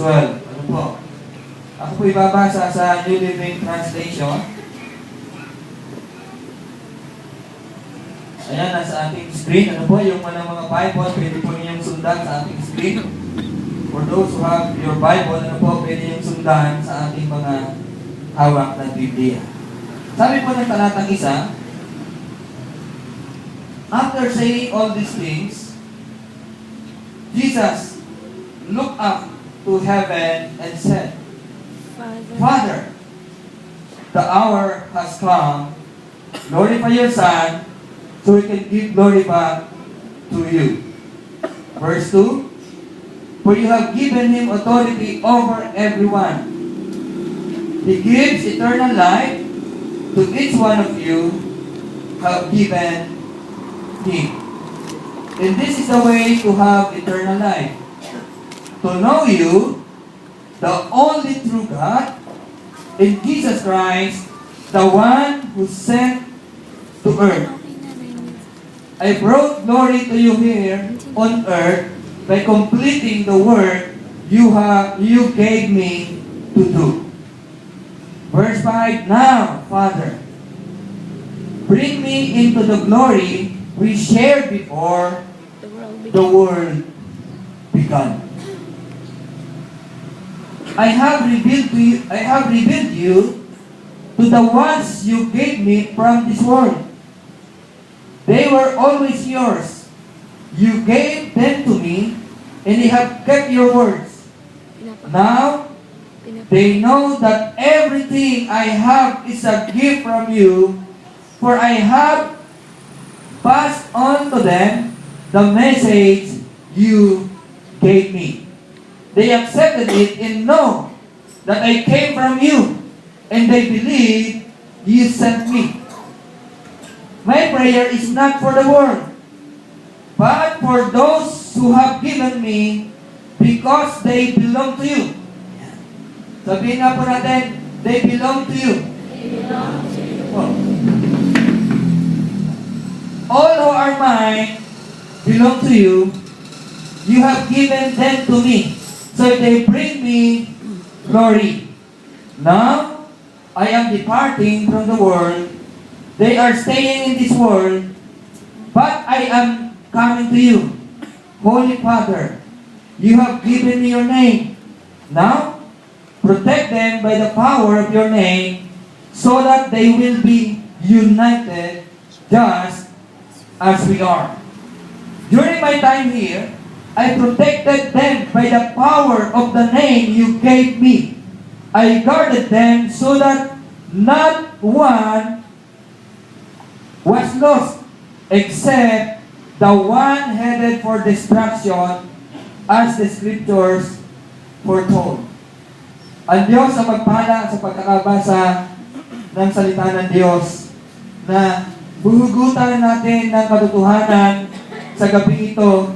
12. Ano po? Ako po ibabasa sa New Living Translation. Ayan, nasa ating screen. Ano po, yung mga Bible, pwede po ninyong sundan sa ating screen. For those who have your Bible, ano po, pwede ninyong sundan sa ating mga hawak na Biblia. Sabi po ng talatang 1, after saying all these things, Jesus looked up to heaven and said, Father, the hour has come. Glorify your Son, so we can give glory back to you. Verse 2, for you have given him authority over everyone. He gives eternal life to each one of you have given him. And this is the way to have eternal life. To know you, the only true God, and Jesus Christ, the one who sent to earth. I brought glory to you here on earth by completing the work you gave me to do. Verse 5, now, Father, bring me into the glory we shared before the world began. I have revealed you to the ones you gave me from this world. They were always yours. You gave them to me, and they have kept your words. Now, they know that everything I have is a gift from you, for I have passed on to them the message you gave me. They accepted it and know that I came from you, and they believe you sent me. My prayer is not for the world, but for those who have given me, because they belong to you. Sabihin nga po natin, they belong to you. They belong to you. Oh. All who are mine belong to you. You have given them to me, so they bring me glory. Now, I am departing from the world. They are staying in this world, but I am coming to you. Holy Father, you have given me your name. Now, protect them by the power of your name, so that they will be united just as we are. During my time here, I protected them by the power of the name you gave me. I guarded them so that not one was lost except the one headed for destruction, as the scriptures foretold. Ang Diyos ang magpala sa pagkakabasa ng salita ng Diyos na buhugutan natin ng katotohanan sa gabi ito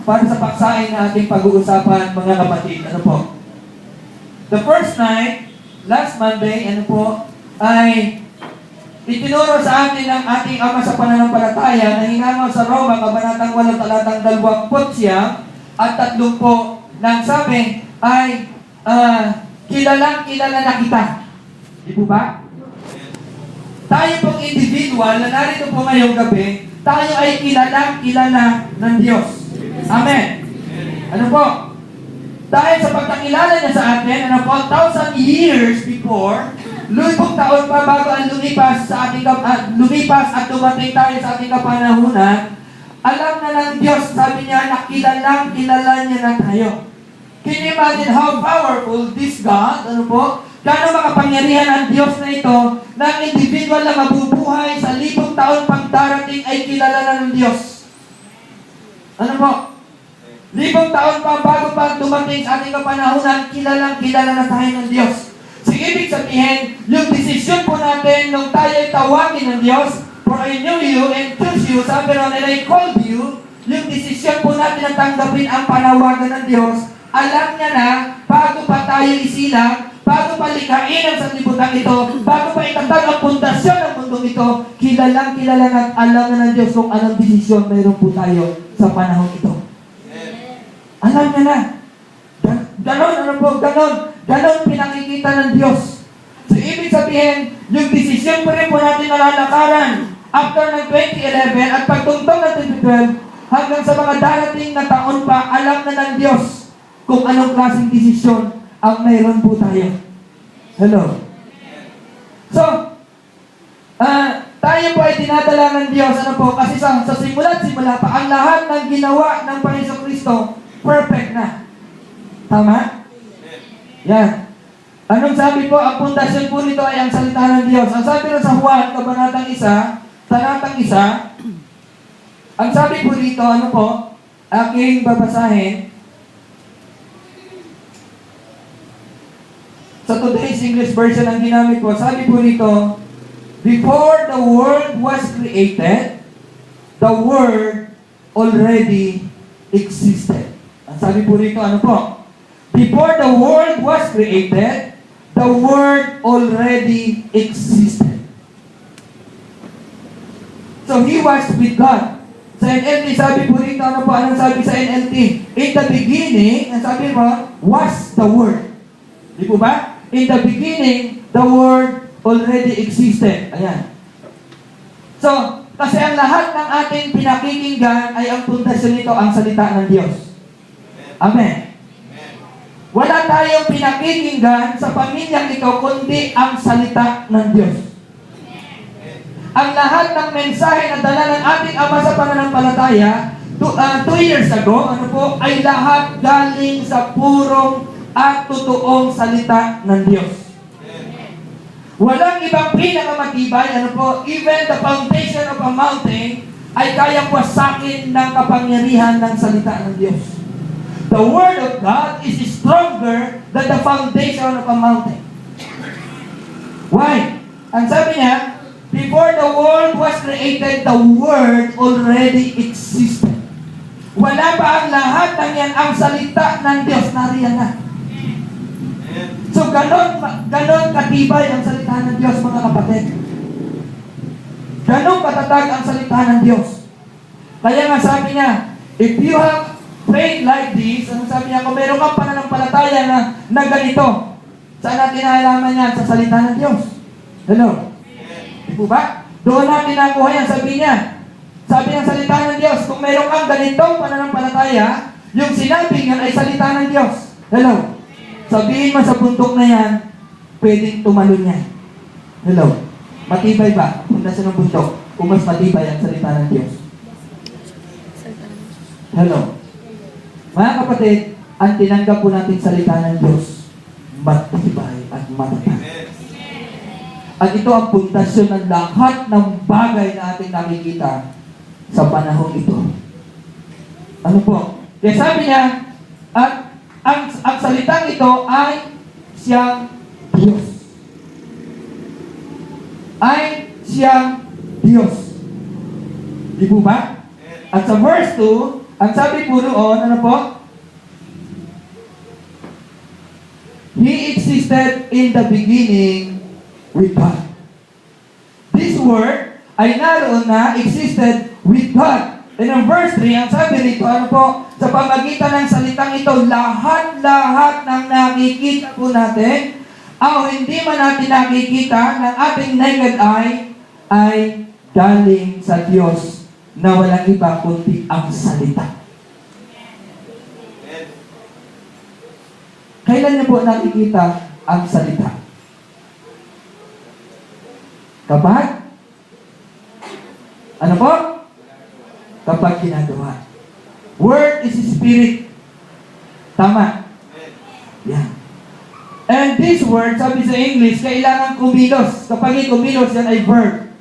para sa paksain na ating pag-uusapan, mga kapatid. Ano po? The first night, last Monday, ay itinuro sa atin ng ating Ama sa pananampalataya na hinango sa Roma, Kabanatang 8, talatang 20 at 30 nang sabi ay kilalang-kilala na kita. Di po ba? Tayo pong individual na narito po ngayong gabi, tayo ay kilalang-kilala ng Diyos. Amen. Ano po? Dahil sa pagkakilala niya sa atin, 1,000 years before, 1000 taon pa bago ang lumipas at dumating tayo sa ating kapanahunan, alam na ng Diyos, sabi niya, kilala niya na tayo. Can you imagine how powerful this God, Gano'ng makapangyarihan ang Diyos na ito, na ang individual na mabubuhay sa 1000 taon pang darating ay kilala na ng Diyos. 1000 taon pa bago pa dumating sa ating kapanahunan, kilala na tayo ng Diyos. So, ibig sabihin, yung desisyon po natin nung tayo ay tawagin ng Diyos, for I knew you and choose you, sabi ron, and I called you, yung desisyon po natin na tanggapin ang panawagan ng Diyos, alam niya na, bago pa tayo isilang, bago pa likhain ang sanlibutan ito, bago pa itatag ang pundasyon ng mundong ito, kilala na at alam na ng Diyos kung anong desisyon mayroon po tayo sa panahon ito. Alam niya na. Ganon ang ano po, ganon pinakikita ng Diyos. So, ibig sabihin, yung desisyon pa rin po natin nalalakaran after ng 2011 at pagtungtong ng 2012, hanggang sa mga darating na taon pa, alam na ng Diyos kung anong klaseng desisyon ang mayroon po tayo. Hello? So, tayo po ay dinadala ng Diyos, ano po, kasi sa simula pa, ang lahat ng ginawa ng Panginoon Kristo, perfect na. Tama? Yan. Anong sabi po? Ang pundasyon po nito ay ang salita ng Diyos. Ang sabi na sa Juan, kabanatang 1, talatang 1, ang sabi po dito, ano po, aking babasahin, sa today's English version ang ginamit ko, sabi po dito, before the world was created, the Word already existed. Ang sabi po dito, ano po? Before the world was created, the Word already existed. So, He was with God. Sa NLT, sabi po rito, ano po, anong sabi sa NLT? In the beginning, ang sabi mo, was the Word. Di po ba? In the beginning, the Word already existed. Ayan. So, kasi ang lahat ng ating pinakikinggan ay ang pundasyon nito, ang salita ng Diyos. Amen. Wala tayong pinakikinggan sa pamilyang ito, kundi ang salita ng Diyos. Ang lahat ng mensahe na dala ng ating Ama sa pananampalataya, 2 years ago, ano po, ay lahat galing sa purong at totoong salita ng Diyos. Walang ibang pinakamatibay, ano po, even the foundation of a mountain ay kayang wasakin ng kapangyarihan ng salita ng Diyos. The Word of God is stronger than the foundation of a mountain. Why? Ang sabi niya, before the world was created, the Word already existed. Wala pa ang lahat ng yan, ang salita ng Diyos, nariyan na. So, ganon katibay ang salita ng Diyos, mga kapatid. Ganon katatag ang salita ng Diyos. Kaya nga sabi niya, if you have prayed like this, ano sabi niya, kung meron kang pananampalataya na ganito, saan natin naalaman yan? Sa salita ng Diyos. Hello? Di po ba? Doon natin nakuha yan, sabi niya. Sabi ng salita ng Diyos, kung meron kang ganitong pananampalataya, yung sinabi niyan ay salita ng Diyos. Hello? Sabihin mo sa bundok na yan, pwedeng tumalon yan. Hello? Matibay ba? Kung nasa ng bundok, kung mas matibay ang salita ng Diyos. Hello? Mga kapatid, ang tinanggap po natin salita ng Diyos, matibay at matatag. At ito ang pundasyon ng lahat ng bagay na ating nakikita sa panahon ito. Ano po? Kaya sabi niya, at ang salitang ito ay siyang Diyos. Ay siyang Diyos. Di po ba? At sa verse 2, ang sabi po roon, ano po? He existed in the beginning with God. This word ay naroon na existed with God. And in verse 3, ang sabi rito, ano po, sa pamagitan ng salitang ito, lahat-lahat ng nakikita po natin, o hindi man natin nakikita ng ating naked eye, ay galing sa Diyos na walang iba kundi ang salita. Kailan niyo po nakikita ang salita? Kapag? Ano po? Kapag ginagawa. Word is spirit. Tama. Yan. And this word, sabi sa English, kailangan kumilos. Kapag kumilos, yan ay verb.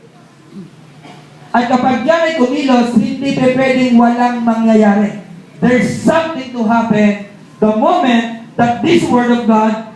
At kapag yan ay kumilos, hindi pwedeng walang mangyayari. There's something to happen the moment that this word of God